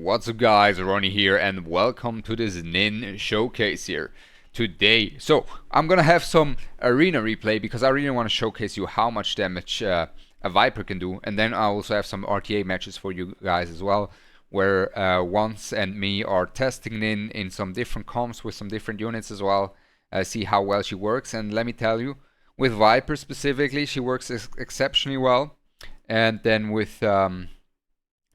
What's up guys, Ronnie here and welcome to this Nin showcase here today. So I'm gonna have some arena replay because I really want to showcase you how much damage a Viper can do, and then I also have some RTA matches for you guys as well, where Once and me are testing Nin in some different comps with some different units as well, see how well she works. And let me tell you, with Viper specifically, she works exceptionally well, and then with the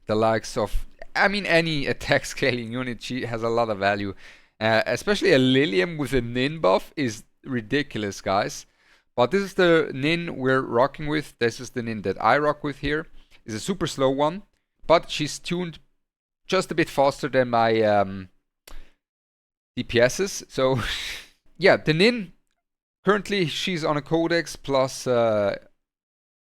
likes of, I mean, any attack scaling unit, she has a lot of value. Especially a Liliam with a Nin buff is ridiculous, guys. But this is the Nin we're rocking with. This is the Nin that I rock with here. It's a super slow one, but she's tuned just a bit faster than my DPSs. So yeah, the Nin, currently she's on a codex plus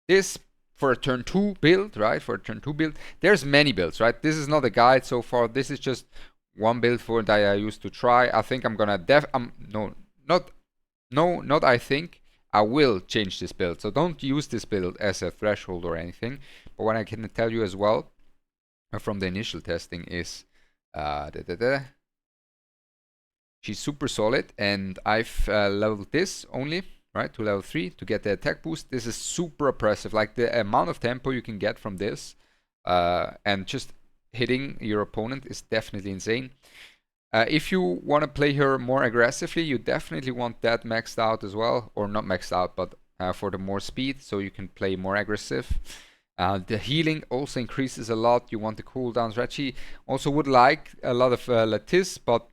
this for a turn 2 build, right? For a turn 2 build. There's many builds, right? This is not a guide so far. This is just one build for that I used to try. I think I'm gonna not I think. I will change this build. So don't use this build as a threshold or anything. But what I can tell you as well from the initial testing is she's super solid, and I've leveled this only, right, to level 3 to get the attack boost. This is super oppressive. Like the amount of tempo you can get from this and just hitting your opponent is definitely insane. If you want to play her more aggressively, you definitely want that maxed out as well, or not maxed out, but for the more speed, so you can play more aggressive. The healing also increases a lot. You want the cooldowns. Reggie also would like a lot of Lattice, but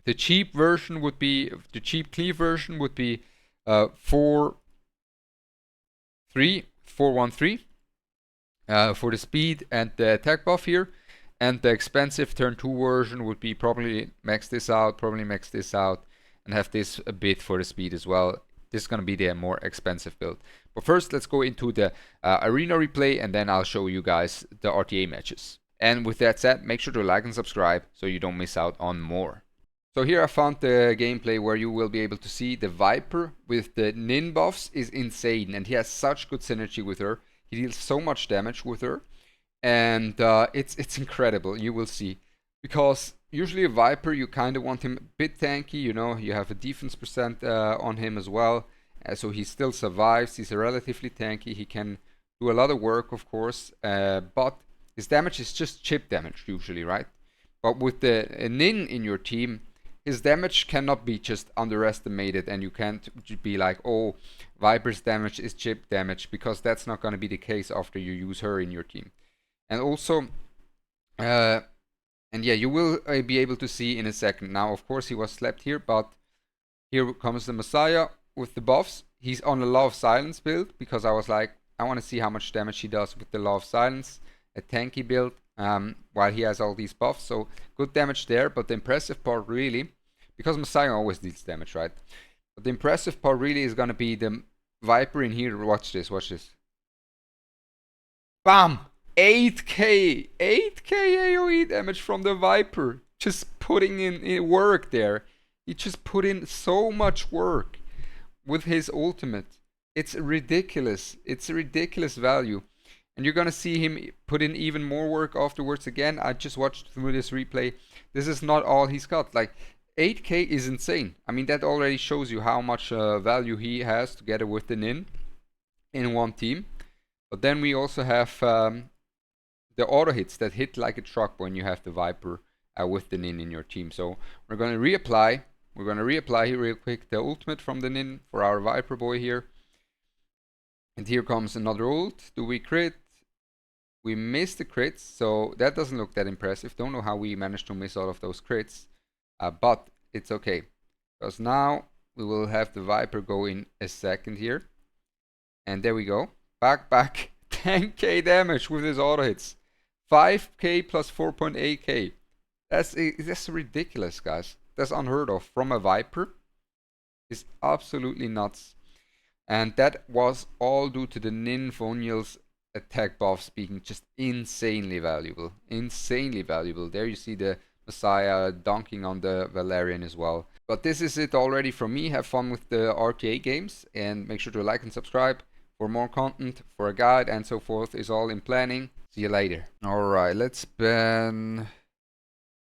the cheap version would be, the cheap cleave version would be 413 for the speed and the attack buff here, and the expensive turn 2 version would be probably max this out, and have this a bit for the speed as well. This is going to be the more expensive build. But first, let's go into the arena replay, and then I'll show you guys the RTA matches. And with that said, make sure to like and subscribe so you don't miss out on more. So here I found the gameplay where you will be able to see the Viper with the Nin buffs is insane, and he has such good synergy with her. He deals so much damage with her, and it's incredible. You will see, because usually a Viper, you kind of want him a bit tanky. You know, you have a defense percent on him as well, so he still survives. He's relatively tanky. He can do a lot of work, of course, but his damage is just chip damage usually, right? But with the Nin in your team, his damage cannot be just underestimated, and you can't be like, oh, Viper's damage is chip damage, because that's not going to be the case after you use her in your team. And also, and yeah, you will be able to see in a second. Now, of course, he was slapped here, but here comes the Messiah with the buffs. He's on a Law of Silence build, because I was like, I want to see how much damage he does with the Law of Silence. A tanky build. While he has all these buffs, so good damage there. But the impressive part really, because Messiah always deals damage, right? But the impressive part really is gonna be the Viper in here. Watch this, watch this. Bam! 8k AoE damage from the Viper. Just putting in work there. He just put in so much work with his ultimate. It's ridiculous. It's a ridiculous value. And you're gonna see him put in even more work afterwards. Again, I just watched through this replay. This is not all he's got. Like, 8k is insane. I mean, that already shows you how much value he has together with the Nin in one team. But then we also have the auto hits that hit like a truck when you have the Viper with the Nin in your team. So we're gonna reapply. We're gonna reapply here real quick the ultimate from the Nin for our Viper boy here. And here comes another ult. Do we crit? We missed the crits, so that doesn't look that impressive. Don't know how we managed to miss all of those crits, but it's okay, because now we will have the Viper go in a second here, and there we go. Back 10k damage with his auto hits, 5k plus 4.8k. That's ridiculous, guys. That's unheard of from a Viper. It's absolutely nuts. And that was all due to the Ninfoniel's attack buffs being just insanely valuable. Insanely valuable. There you see the Messiah dunking on the Valerian as well. But this is it already from me. Have fun with the RTA games, and make sure to like and subscribe for more content, for a guide and so forth is all in planning. See you later. Alright, let's ban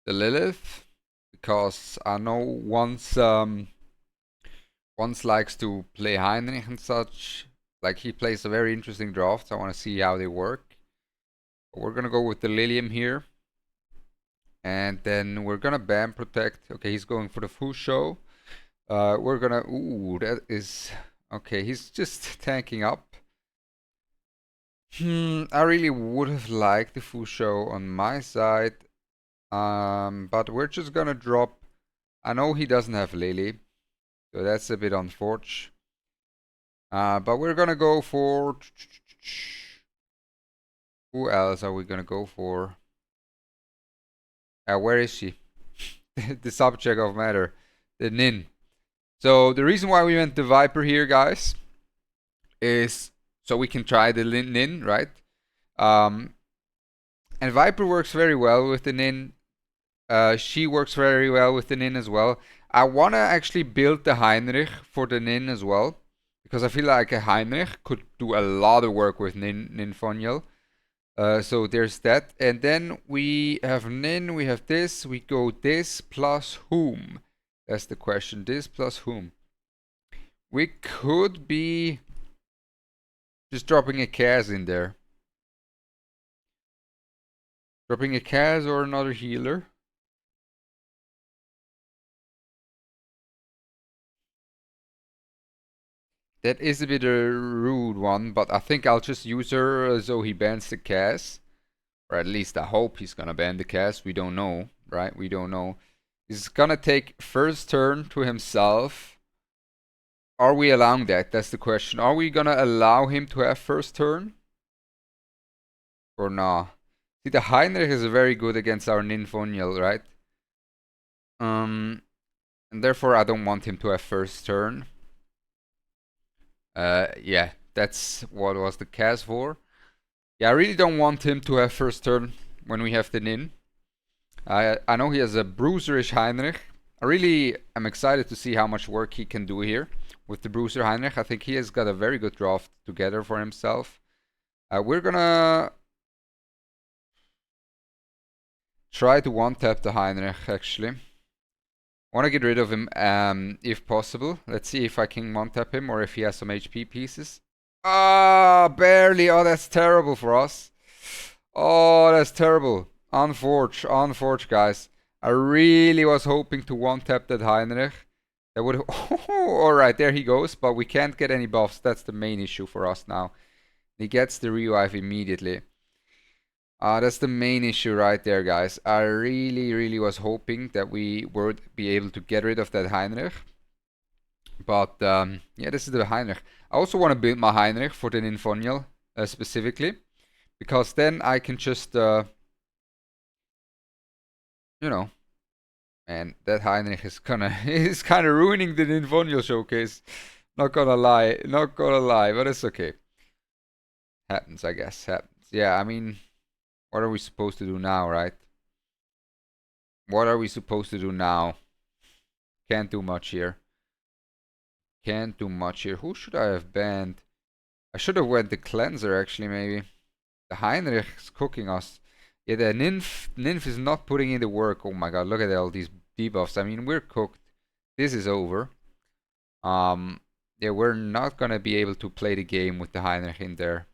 the Lilith. Because I know once likes to play Heinrich and such. Like he plays a very interesting draft. I want to see how they work. But we're gonna go with the Liliam here. And then we're gonna ban protect. Okay, he's going for the Fusho. We're gonna. Ooh, that is. Okay, he's just tanking up. I really would have liked the Fusho on my side. But we're just gonna drop. I know he doesn't have Lily, so that's a bit unfortunate. But we're gonna go for. Who else are we gonna go for? Where is she? The subject of matter, the Nin. So the reason why we went the Viper here, guys, is so we can try the Nin, right? And Viper works very well with the Nin. She works very well with the Nin as well. I want to actually build the Heinrich for the Nin as well, because I feel like a Heinrich could do a lot of work with Ninfoniel. So there's that. And then we have Nin, we have this, we go this plus whom? That's the question. This plus whom? We could be just dropping a Kaz in there. Dropping a Kaz or another healer. That is a bit a rude one, but I think I'll just use her so he bans the Kaz. Or at least I hope he's gonna ban the Kaz. We don't know, right? We don't know. He's gonna take first turn to himself. Are we allowing that? That's the question. Are we gonna allow him to have first turn? Or nah? See, the Heinrich is very good against our Ninfoniel, right? And therefore I don't want him to have first turn. Yeah, that's what was the Kaz for. Yeah, I really don't want him to have first turn when we have the Nin. I know he has a bruiserish Heinrich. I really am excited to see how much work he can do here with the bruiser Heinrich. I think he has got a very good draft together for himself. We're gonna try to one-tap the Heinrich, actually. Want to get rid of him if possible. Let's see if I can one-tap him or if he has some HP pieces. Ah, barely. Oh, that's terrible for us. Oh, that's terrible. Unforge, guys. I really was hoping to one-tap that Heinrich. That would. Oh, alright, there he goes. But we can't get any buffs. That's the main issue for us now. He gets the revive immediately. That's the main issue right there, guys. I really was hoping that we would be able to get rid of that Heinrich. But yeah, this is the Heinrich. I also want to build my Heinrich for the Ninfoniel specifically. Because then I can just, you know, and that Heinrich is is kind of ruining the Ninfoniel showcase. Not gonna lie, but it's okay. Happens, I guess, happens. Yeah, I mean, what are we supposed to do now, right? What are we supposed to do now? Can't do much here. Can't do much here. Who should I have banned? I should have went the cleanser, actually, maybe. The Heinrich is cooking us. Yeah, the Ninf is not putting in the work. Oh my god, look at all these debuffs. I mean, we're cooked. This is over. Yeah, we're not gonna be able to play the game with the Heinrich in there.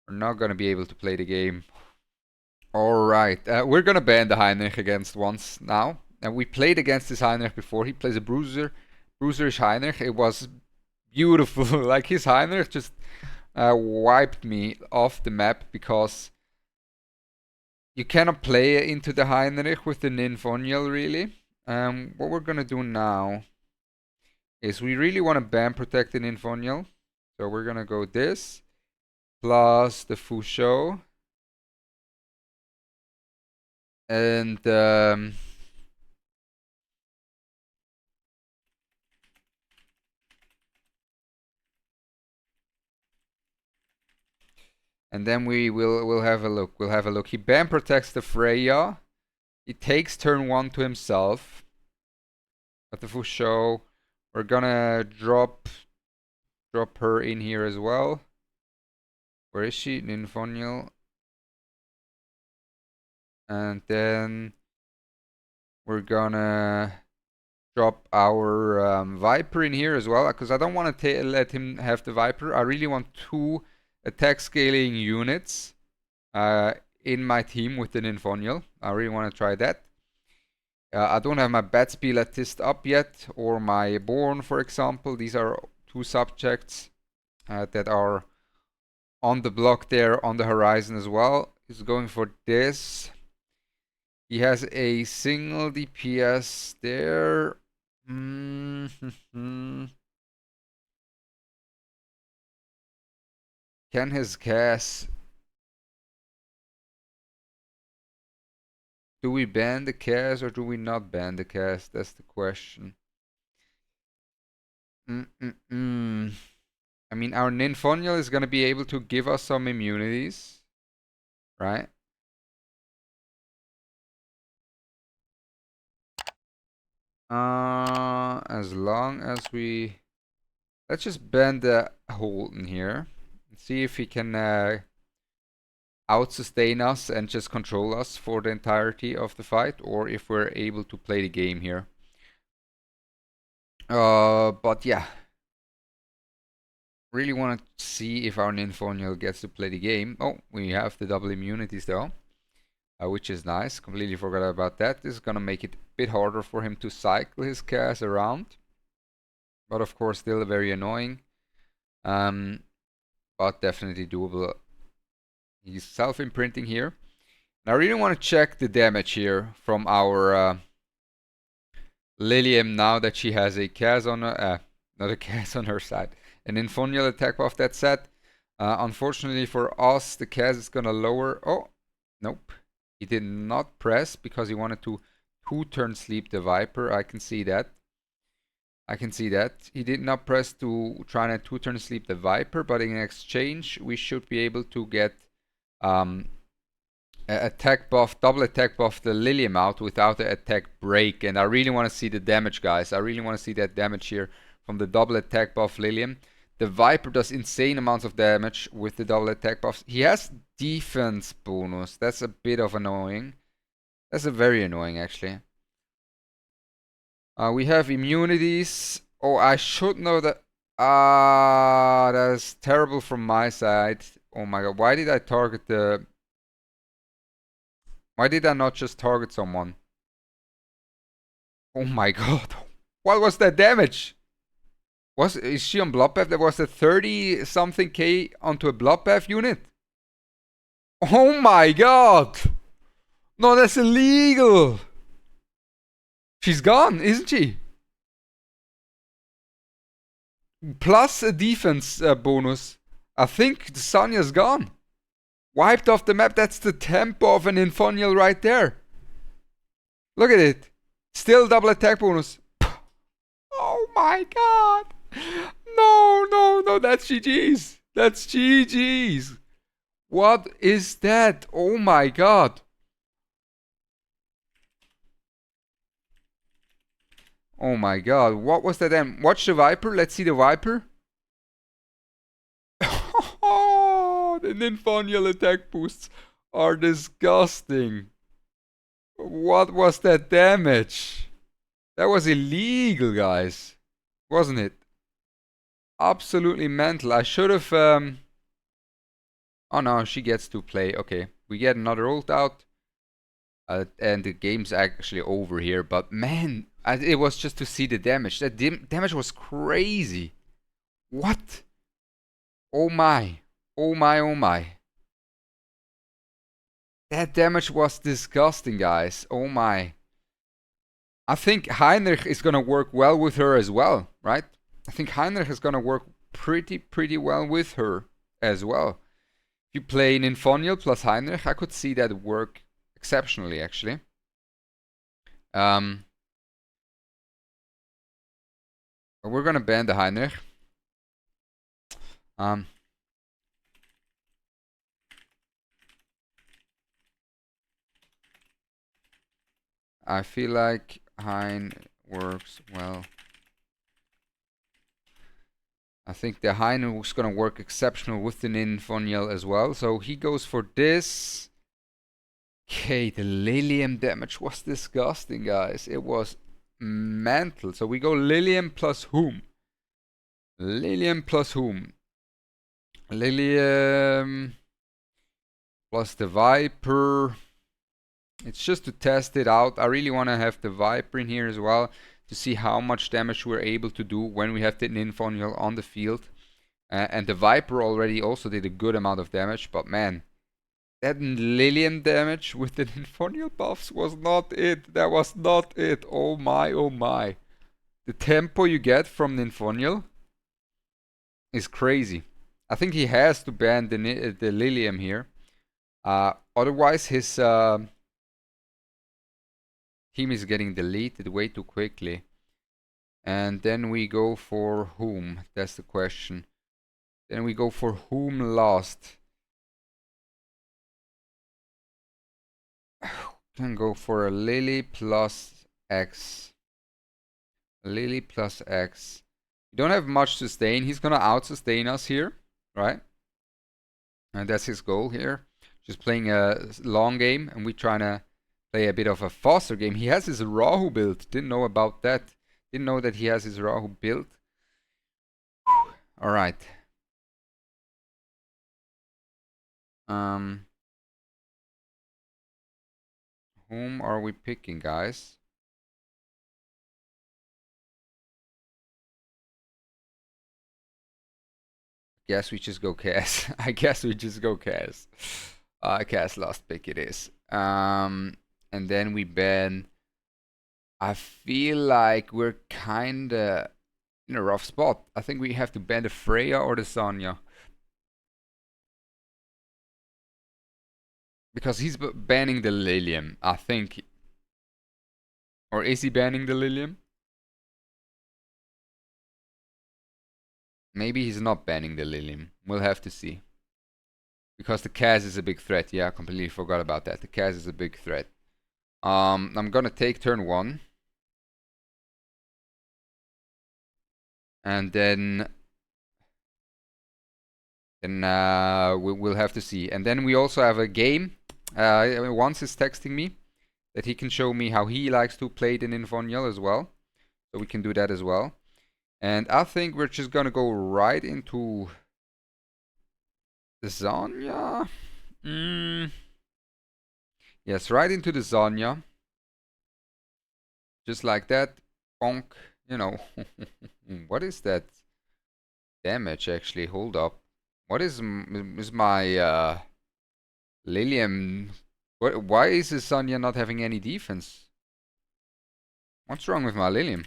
We're not gonna be able to play the game. Alright, we're gonna ban the Heinrich against once now. And we played against this Heinrich before. He plays a bruiserish Heinrich. It was beautiful. Like his Heinrich just wiped me off the map because you cannot play into the Heinrich with the Ninfoniel really. What we're gonna do now is we really want to ban protect the Ninfoniel. So we're gonna go this plus the Fusho. And then we'll have a look. We'll have a look. He ban protects the Freya. He takes turn 1 to himself. At the Fusho, we're gonna drop her in here as well. Where is she? Ninfoniel. And then we're gonna drop our Viper in here as well, because I don't want to let him have the Viper. I really want 2 attack scaling units in my team with the Ninfoniel. I really want to try that. I don't have my Bat Spieltist up yet, or my Born, for example. These are 2 subjects that are on the block there on the horizon as well. He's going for this. He has a single DPS there. Can his cast... Do we ban the cast or do we not ban the cast? That's the question. I mean, our Ninfoniel is going to be able to give us some immunities, right? As long as we... Let's just ban the Holden here. See if he can out-sustain us and just control us for the entirety of the fight, or if we're able to play the game here. But yeah. Really want to see if our Ninfoniel gets to play the game. Oh, we have the double immunities though, which is nice. Completely forgot about that. This is gonna make it a bit harder for him to cycle his cast around. But of course, still very annoying. But definitely doable. He's self-imprinting here. Now I really want to check the damage here from our Liliam now that she has a Kaz on her, not a Kaz on her side. An Ninfoniel attack buff, that set. Unfortunately for us, the Kaz is gonna lower. Oh, nope. He did not press because he wanted to 2-turn sleep the Viper. I can see that. I can see that. He did not press to try and 2-turn sleep the Viper, but in exchange, we should be able to get attack buff, double attack buff the Lilium out without the attack break. And I really want to see the damage, guys. I really want to see that damage here from the double attack buff Lilium. The Viper does insane amounts of damage with the double attack buffs. He has defense bonus. That's a bit of annoying. That's a very annoying, actually. We have immunities. Oh, I should know that. That is terrible from my side. Oh my god, why did I target the... Why did I not just target someone? Oh my god. What was that damage? Is she on Bloodbath? There was a 30 something K onto a Bloodbath unit? Oh my god! No, that's illegal! She's gone, isn't she? Plus a defense bonus. I think Sonya's gone. Wiped off the map. That's the tempo of an Ninfoniel right there. Look at it. Still double attack bonus. Oh my god. No, no, no. That's GG's. That's GG's. What is that? Oh my god. Oh my god. What was that then? Watch the Viper. Let's see the Viper. Oh, the Ninfoniel attack boosts are disgusting. What was that damage? That was illegal, guys. Wasn't it? Absolutely mental. I should have... Oh no, she gets to play. Okay, we get another ult out. And the game's actually over here. But man, it was just to see the damage. That damage was crazy. What? Oh my. Oh my, oh my. That damage was disgusting, guys. Oh my. I think Heinrich is gonna work well with her as well, right? I think Heinrich is gonna work pretty well with her as well. If you play Ninfoniel plus Heinrich, I could see that work exceptionally, actually. But we're gonna ban the Heinrich. I feel like Hein works well. I think the Hein was gonna work exceptional with the Ninfoniel as well. So he goes for this. Okay, the Liliam damage was disgusting, guys. It was mental. So we go Liliam plus whom? Liliam plus whom? Liliam plus the Viper. It's just to test it out. I really want to have the Viper in here as well to see how much damage we're able to do when we have the Ninfoniel on the field. And the Viper already also did a good amount of damage, but man, that Lilium damage with the Ninfoniel buffs was not it. That was not it. Oh my, oh my. The tempo you get from Ninfoniel is crazy. I think he has to ban the Lilium here. Otherwise, his team is getting deleted way too quickly. And then we go for whom? That's the question. Then we go for whom last? Can go for a Lily plus X. Lily plus X. We don't have much sustain. He's gonna out-sustain us here, right? And that's his goal here. Just playing a long game, and we're trying to play a bit of a faster game. He has his Rahu build. Didn't know about that. Didn't know that he has his Rahu build. Alright. Whom are we picking, guys? Guess we just go Cass. I guess we just go Cass. Cass last pick it is. And then we ban. I feel like we're kinda in a rough spot. I think we have to ban the Freya or the Sonya. Because he's banning the Lilium, I think. Or is he banning the Lilium? Maybe he's not banning the Lilium. We'll have to see. Because the Kaz is a big threat. Yeah, I completely forgot about that. The Kaz is a big threat. I'm gonna take turn 1. And then we'll have to see. And then we also have a game. Once is texting me that he can show me how he likes to play the Ninfoniel as well. So we can do that as well. And I think we're just gonna go right into the Zanya. Yes, right into the Zanya. Just like that. Bonk. You know. What is that damage actually? Hold up. What is my Lilium? Why is the Zanya not having any defense? What's wrong with my Lilium?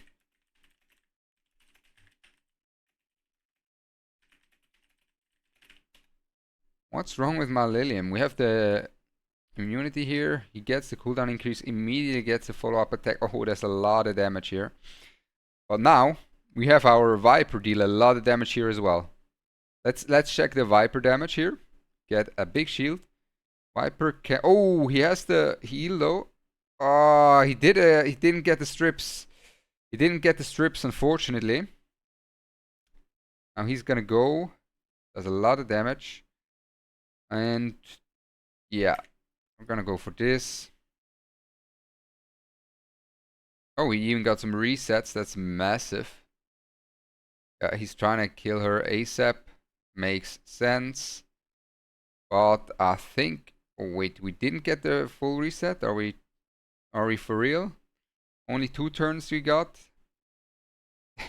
What's wrong with my Lilium? We have the immunity here. He gets the cooldown increase, immediately gets a follow-up attack. Oh, there's a lot of damage here. But now we have our Viper deal a lot of damage here as well. Let's check the Viper damage here. Get a big shield. Viper can. Oh, he has the heal though. Oh, he didn't get the strips. He didn't get the strips, unfortunately. Now he's gonna go. Does a lot of damage. And yeah, I'm gonna go for this. Oh, he even got some resets. That's massive. He's trying to kill her ASAP. Makes sense. But I think. Oh wait, we didn't get the full reset. Are we for real? Only 2 turns we got.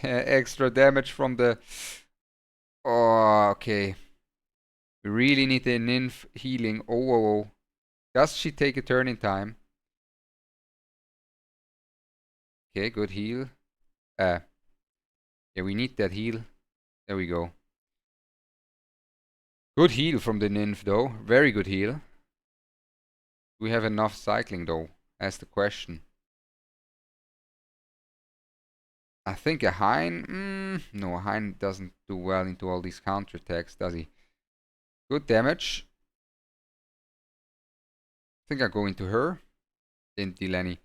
Extra damage from the. Oh, okay. We really need the nymph healing. Oh. Does she take a turn in time? Okay, good heal. Yeah, we need that heal. There we go. Good heal from the nymph though. Very good heal. Do we have enough cycling though? That's the question. I think a Hein. No, a Hein doesn't do well into all these counterattacks, does he? Good damage. I think I go into her. Didn't deal any.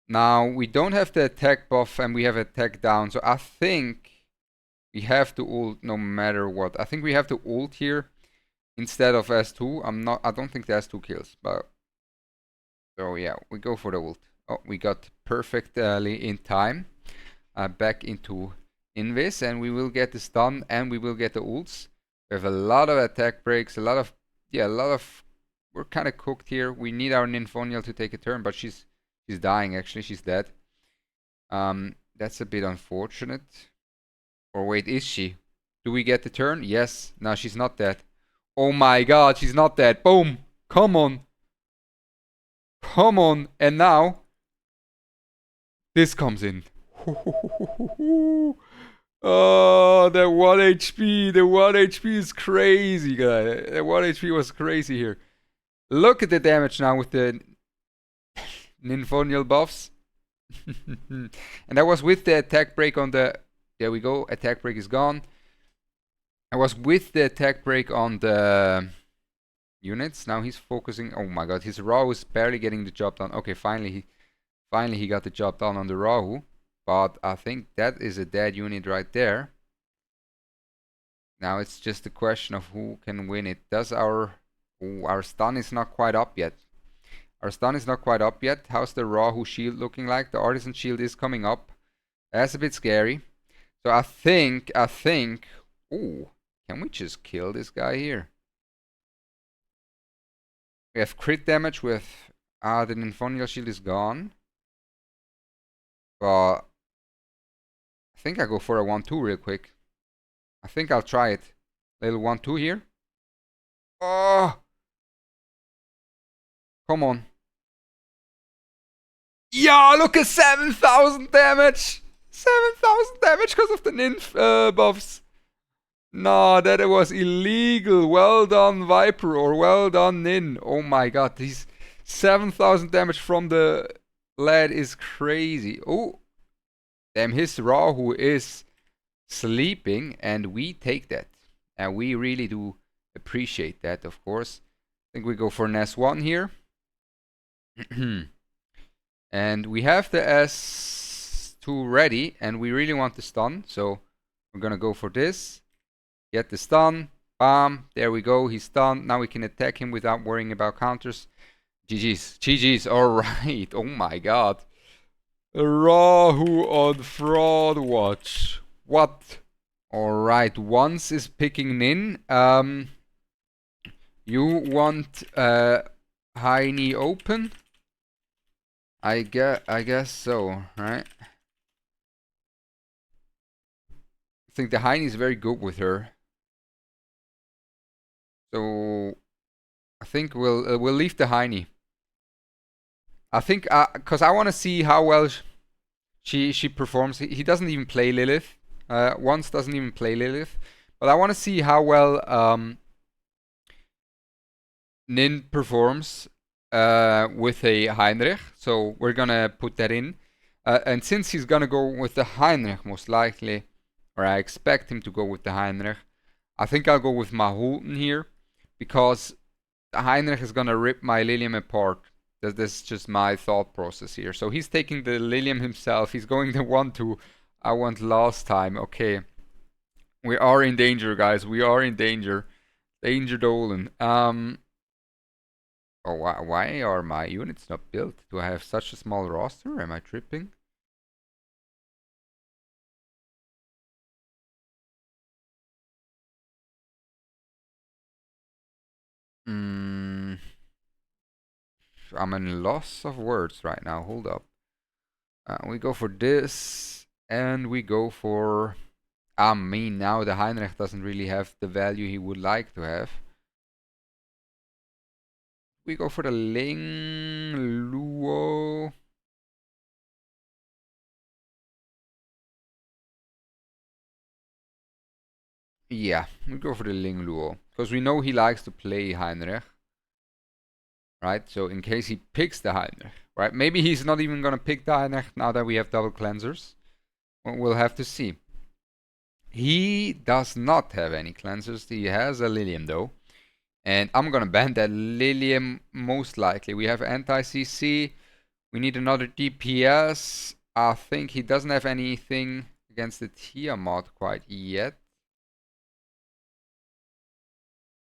Now, we don't have the attack buff and we have attack down. So I think We have to ult no matter what. I think we have to ult here instead of S2. I don't think the S2 kills, but so yeah, we go for the ult. Oh, we got perfectly in time back into Invis, and we will get the stun and we will get the ults. We have a lot of attack breaks, a lot of we're kind of cooked here. We need our Ninfoniel to take a turn, but she's dying actually. She's dead. That's a bit unfortunate. Or wait, is she? Do we get the turn? Yes. No, she's not dead. Oh my god, she's not dead. Boom. Come on. Come on. And now this comes in. Oh, the 1 HP. The 1 HP is crazy, guys. The 1 HP was crazy here. Look at the damage now with the Ninfoniel buffs. And that was with the attack break on the... There we go. Attack break is gone. I was with the attack break on the units. Now he's focusing... Oh my god, his Rahu is barely getting the job done. Okay, finally he got the job done on the Rahu. But I think that is a dead unit right there. Now it's just a question of who can win it. Does our... Oh, our stun is not quite up yet. Our stun is not quite up yet. How's the Rahu shield looking like? The Artisan shield is coming up. That's a bit scary. So I think... Ooh, can we just kill this guy here? We have crit damage with... the Ninfoniel shield is gone. But... I think I go for a 1-2 real quick. I think I'll try it. Little 1-2 here. Oh! Come on. Yeah, look at 7,000 damage! 7,000 damage because of the Ninf buffs. No, that was illegal. Well done, Viper, or well done, Nin. Oh my god, these 7,000 damage from the lad is crazy. Oh, damn, his Rahu is sleeping, and we take that. And we really do appreciate that, of course. I think we go for an S1 here. And we have the S2 ready, and we really want the stun, so we're gonna go for this. Get the stun. Bam. There we go. He's stunned. Now we can attack him without worrying about counters. GG's. GG's. Alright. Oh my god. Rahu on Fraud Watch. What? Alright. Once is picking Nin. You want Heine open? I guess so, right? I think the Heine is very good with her. So I think we'll leave the Heine. I think because I want to see how well she performs. He doesn't even play Lilith. Once doesn't even play Lilith, but I want to see how well Nin performs with a Heinrich. So we're gonna put that in. And since he's gonna go with the Heinrich most likely, or I expect him to go with the Heinrich, I think I'll go with Mahulten here, because the Heinrich is gonna rip my Liliam apart. That's just my thought process here. So he's taking the Liliam himself. He's going the 1-2 I went last time. Okay. We are in danger, guys. We are in danger. Danger Dolan. Oh, why are my units not built? Do I have such a small roster? Am I tripping? I'm in loss of words right now. Hold up. We go for this, and we go for... I mean, now the Heinrich doesn't really have the value he would like to have. We go for the Ling Luo. Yeah, we go for the Ling Luo, because we know he likes to play Heinrich. Right, so in case he picks the Heinrich, right? Maybe he's not even gonna pick the Heinrich now that we have double cleansers. We'll have to see. He does not have any cleansers. He has a Liliam though. And I'm gonna ban that Liliam most likely. We have anti-CC. We need another DPS. I think he doesn't have anything against the Tiamat quite yet.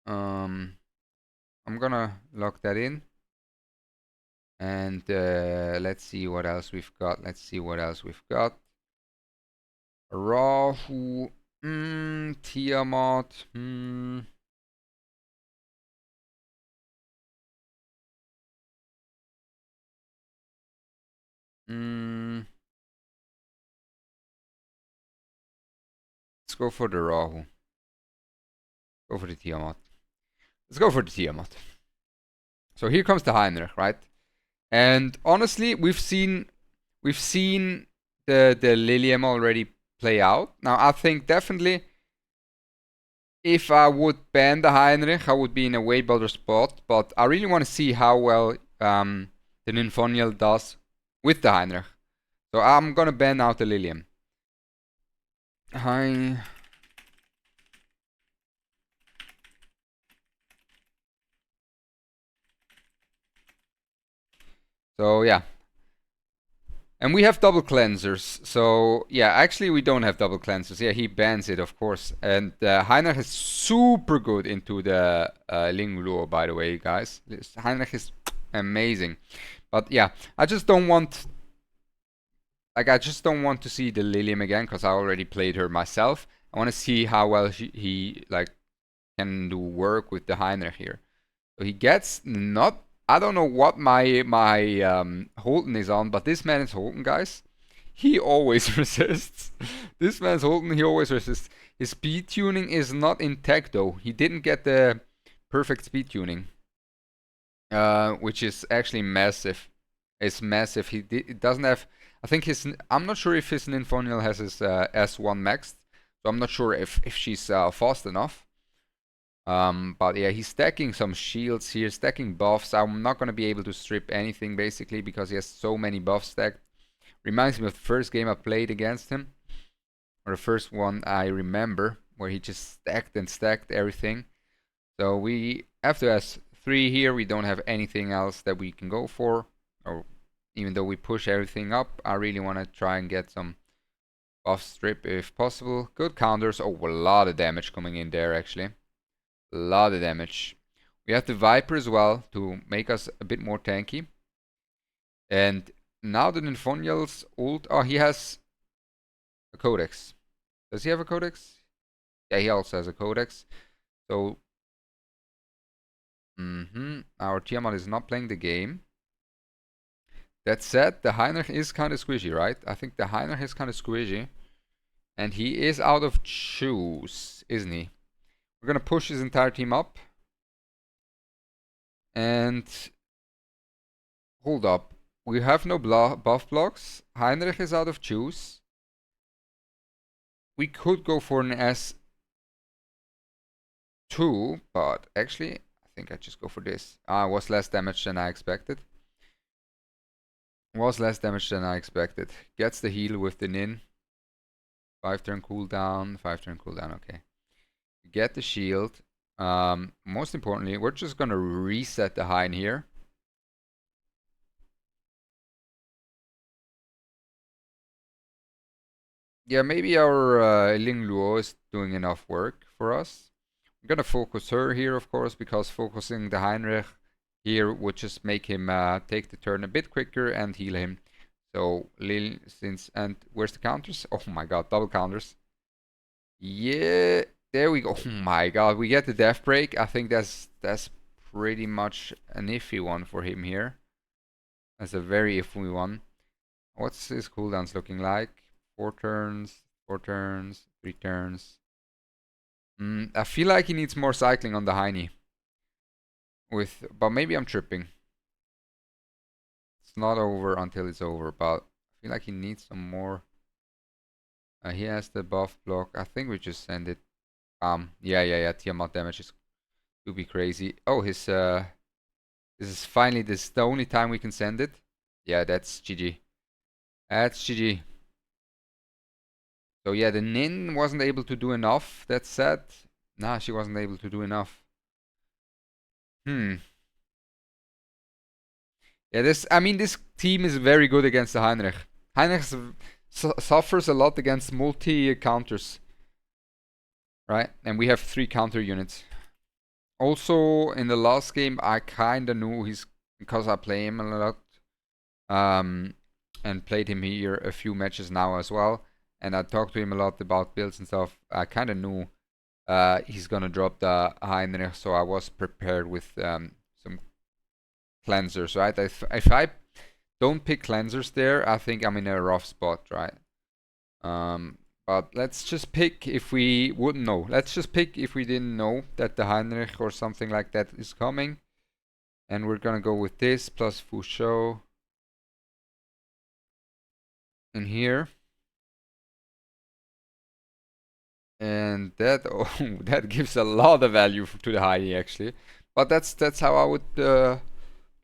I'm gonna lock that in. And let's see what else we've got. Rahu, Tiamat, Let's go for the Rahu. Go for the Tiamat. Let's go for the Tiamat. So here comes the Heinrich, right? And honestly, we've seen the Liliam already play out. Now I think definitely if I would ban the Heinrich, I would be in a way better spot. But I really want to see how well the Ninfoniel does with the Heinrich. So I'm gonna ban out the Liliam. Hi. So yeah. And we have double cleansers. So yeah, actually we don't have double cleansers. Yeah, he bans it, of course. And Heinrich is super good into the Ling Luo, by the way, guys. Heinrich is amazing. But yeah, I just don't want to see the Lilium again because I already played her myself. I want to see how well he like can do work with the Heinrich here. So he gets not. I don't know what my Holton is on, but this man is Holton, guys. He always resists. This man's Holton. He always resists. His speed tuning is not intact though. He didn't get the perfect speed tuning, which is actually massive. It's massive. It doesn't have. I think I'm not sure if his Ninfoniel has his S1 maxed, so I'm not sure if she's fast enough. But yeah, he's stacking some shields here, stacking buffs. I'm not gonna be able to strip anything basically because he has so many buffs stacked. Reminds me of the first game I played against him, or the first one I remember, where he just stacked and stacked everything. So we have to S3 here. We don't have anything else that we can go for, or even though we push everything up, I really want to try and get some buff strip if possible. Good counters. Oh, a lot of damage coming in there actually. A lot of damage. We have the Viper as well to make us a bit more tanky. And now the Ninfoniel's ult. Oh, he has a Codex. Does he have a Codex? Yeah, he also has a Codex. So, our Tiamat is not playing the game. That said, the Heinrich is kind of squishy, right? I think the Heinrich is kind of squishy. And he is out of choose, isn't he? We're going to push his entire team up. And hold up. We have no buff blocks. Heinrich is out of choose. We could go for an S2, but actually, I think I just go for this. It was less damage than I expected. Gets the heal with the Nin. 5-turn cooldown, okay. Get the shield. Most importantly, we're just gonna reset the Hein here. Yeah, maybe our Ling Luo is doing enough work for us. I'm gonna focus her here, of course, because focusing the Heinrich here would just make him take the turn a bit quicker and heal him. So and where's the counters? Oh my god, double counters. Yeah, there we go. Oh my god, we get the death break. I think that's pretty much an iffy one for him here. That's a very iffy one. What's his cooldowns looking like? 4 turns, 3 turns. I feel like he needs more cycling on the Heine. But maybe I'm tripping. It's not over until it's over, but I feel like he needs some more. He has the buff block. I think we just send it. Yeah. Tiamat damage is to be crazy. Oh, this is finally the only time we can send it. Yeah, that's GG. That's GG. So yeah, the Nin wasn't able to do enough. That's sad. Nah, she wasn't able to do enough. Yeah, this team is very good against the Heinrich. Heinrich suffers a lot against multi counters, right? And we have 3 counter units. Also, in the last game, I kinda knew he's, because I play him a lot, and played him here a few matches now as well. And I talked to him a lot about builds and stuff. I kinda knew he's gonna drop the Heinrich, so I was prepared with some cleansers, right? If I don't pick cleansers there, I think I'm in a rough spot, right? But let's just pick if we wouldn't know. Let's just pick if we didn't know that the Heinrich or something like that is coming. And we're gonna go with this plus Fouchot in here. And that, oh, that gives a lot of value to the Heidi actually. But that's how I would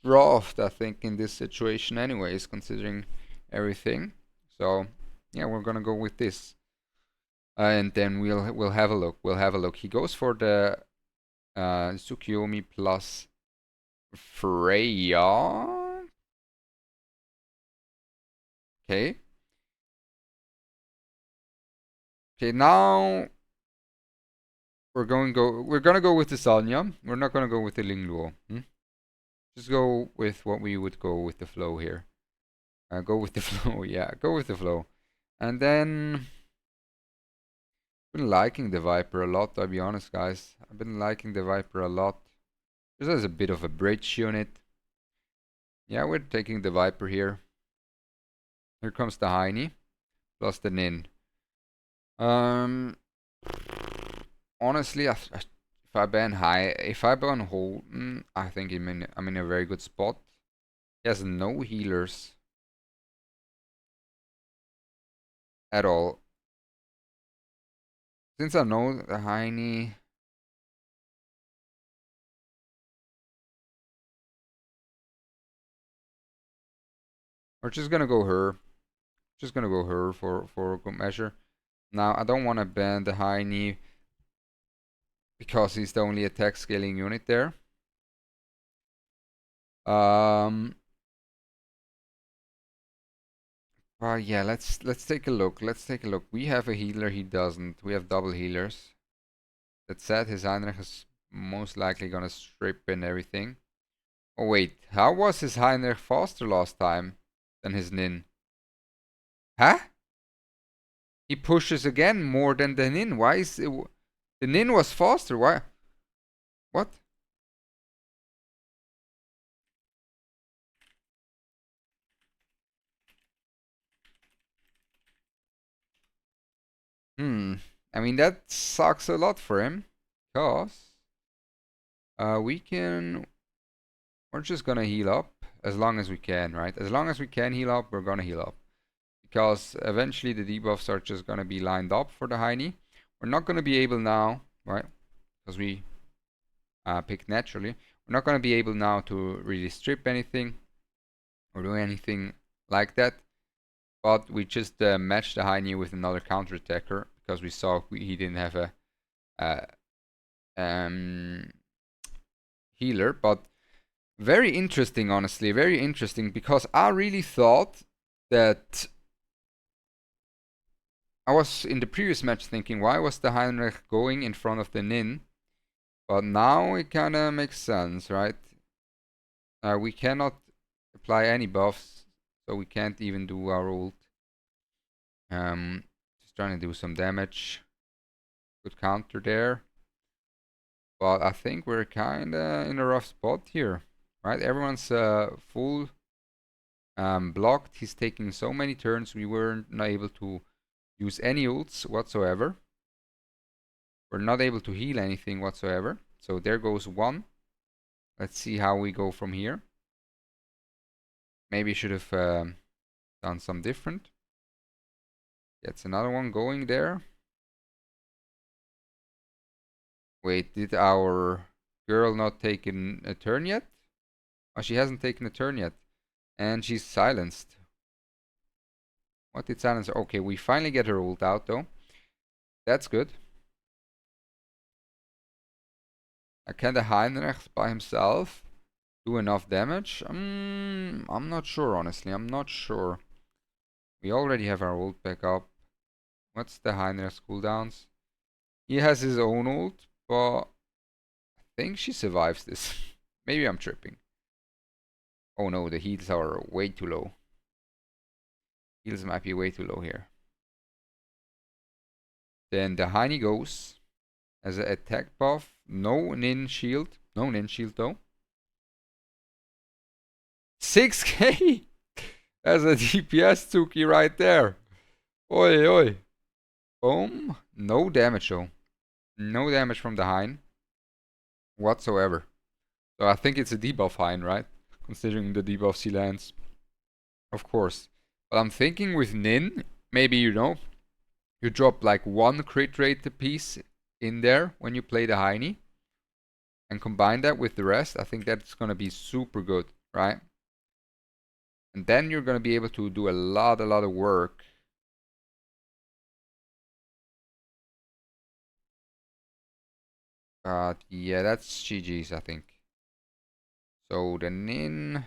draft, I think, in this situation anyways, considering everything. So yeah, we're gonna go with this. And then we'll have a look. We'll have a look. He goes for the Tsukiyomi plus Freya. Okay. Okay, now we're gonna go with the Sanya. We're not gonna go with the Lingluo. Just go with what we would go with the flow here. Go with the flow, yeah, go with the flow. And then I've been liking the Viper a lot, I'll be honest, guys. I've been liking the Viper a lot. This is a bit of a bridge unit. Yeah, we're taking the Viper here. Here comes the Heine plus the Nin. Honestly, if I ban Holden, I think I'm in a very good spot. He has no healers at all. Since I know the Heine, we're just gonna go her. Just gonna go her for good measure. Now I don't want to ban the Heine because he's the only attack scaling unit there. Well, yeah, let's take a look. Let's take a look. We have a healer, he doesn't. We have double healers. That said, his Heinrich is most likely gonna strip and everything. Oh wait, how was his Heinrich faster last time than his Nin? Huh? He pushes again more than the Nin. Why is it, the Nin was faster? Why? What? I mean, that sucks a lot for him. Because we're just gonna heal up as long as we can, right? As long as we can heal up, we're gonna heal up. Because eventually the debuffs are just gonna be lined up for the Heine. We're not gonna be able now, right? Because we picked naturally. We're not gonna be able now to really strip anything or do anything like that. But we just matched the Heine with another counter attacker because we saw he didn't have a healer. But very interesting, honestly, very interesting, because I really thought that I was in the previous match thinking, why was the Heinrich going in front of the Nin? But now it kind of makes sense, right? We cannot apply any buffs, so we can't even do our ult. Just trying to do some damage. Good counter there. But I think we're kind of in a rough spot here, right? Everyone's full blocked. He's taking so many turns. We weren't not able to use any ults whatsoever. We're not able to heal anything whatsoever. So there goes one. Let's see how we go from here. Maybe should have done some different. Gets another one going there. Wait, did our girl not take a turn yet? Oh, she hasn't taken a turn yet. And she's silenced. What did silence? Okay, we finally get her ult out though. That's good. Can the Heinrich by himself do enough damage? I'm not sure, honestly. I'm not sure. We already have our ult back up. What's the Heinrich's cooldowns? He has his own ult, but I think she survives this. Maybe I'm tripping. Oh no, the heals are way too low. Heals might be way too low here. Then the Heine goes as an attack buff. No Nin shield. No Nin shield though. 6k! That's a DPS Tuki right there. Oi, oi. Boom. No damage though. No damage from the Hein whatsoever. So I think it's a debuff Hein, right? Considering the debuff she lands. Of course. But I'm thinking with Nin, maybe you drop like one crit rate piece in there when you play the Heine. And combine that with the rest. I think that's gonna be super good, right? And then you're gonna be able to do a lot of work. Yeah, that's GG's, I think. So the Nin,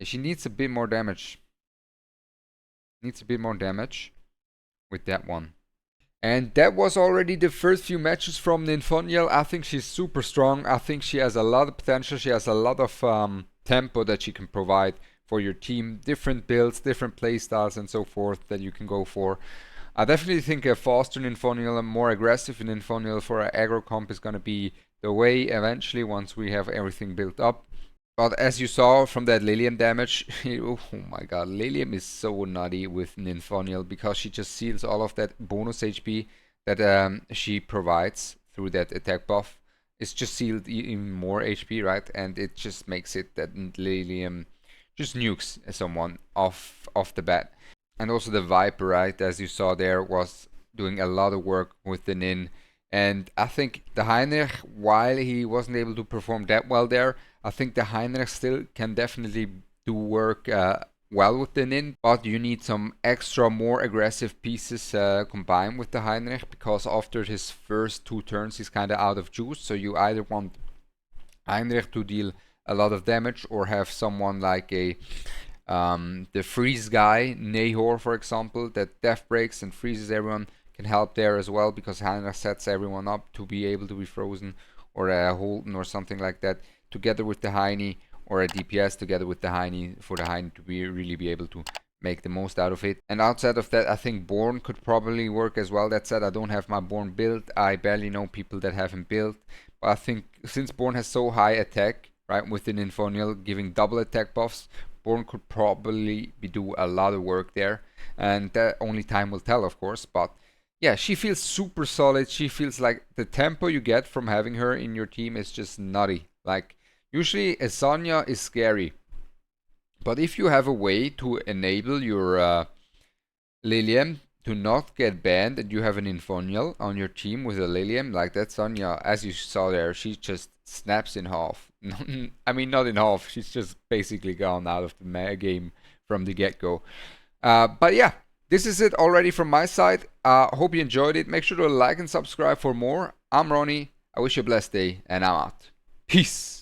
she needs a bit more damage. Needs a bit more damage with that one. And that was already the first few matches from Ninfoniel. I think she's super strong. I think she has a lot of potential. She has a lot of tempo that she can provide for your team. Different builds, different playstyles and so forth that you can go for. I definitely think a faster Ninfoniel, a more aggressive Ninfoniel for an aggro comp is going to be the way eventually once we have everything built up. But as you saw from that Liliam damage, oh my god, Liliam is so nutty with Ninfoniel because she just seals all of that bonus HP that she provides through that attack buff. It's just sealed even more HP, right? And it just makes it that Liliam just nukes someone off the bat. And also the Viper, right, as you saw there, was doing a lot of work with the Nin. And I think the Heinrich, while he wasn't able to perform that well there, I think the Heinrich still can definitely do work well with the Nin. But you need some extra, more aggressive pieces combined with the Heinrich, because after his first 2 turns he's kind of out of juice. So you either want Heinrich to deal a lot of damage or have someone like a the freeze guy, Nahor for example, that death breaks and freezes everyone, can help there as well, because Heinrich sets everyone up to be able to be frozen, or a Holden or something like that, together with the Heine, or a DPS together with the Heine, for the Heine to really be able to make the most out of it. And outside of that, I think Born could probably work as well. That said, I don't have my Born built. I barely know people that have him built. But I think since Born has so high attack, right, with the Ninfoniel giving double attack buffs, Born could probably do a lot of work there, and that only time will tell, of course. But yeah, she feels super solid. She feels like the tempo you get from having her in your team is just nutty. Like, usually a Sonya is scary, but if you have a way to enable your Liliam to not get banned, and you have an Ninfoniel on your team with a Liliam, like that Sonya, as you saw there, she just snaps in half. I mean, not in half, she's just basically gone out of the game from the get-go. But yeah, this is it already from my side. Hope you enjoyed it. Make sure to like and subscribe for more. I'm Ronnie. I wish you a blessed day, and I'm out. Peace.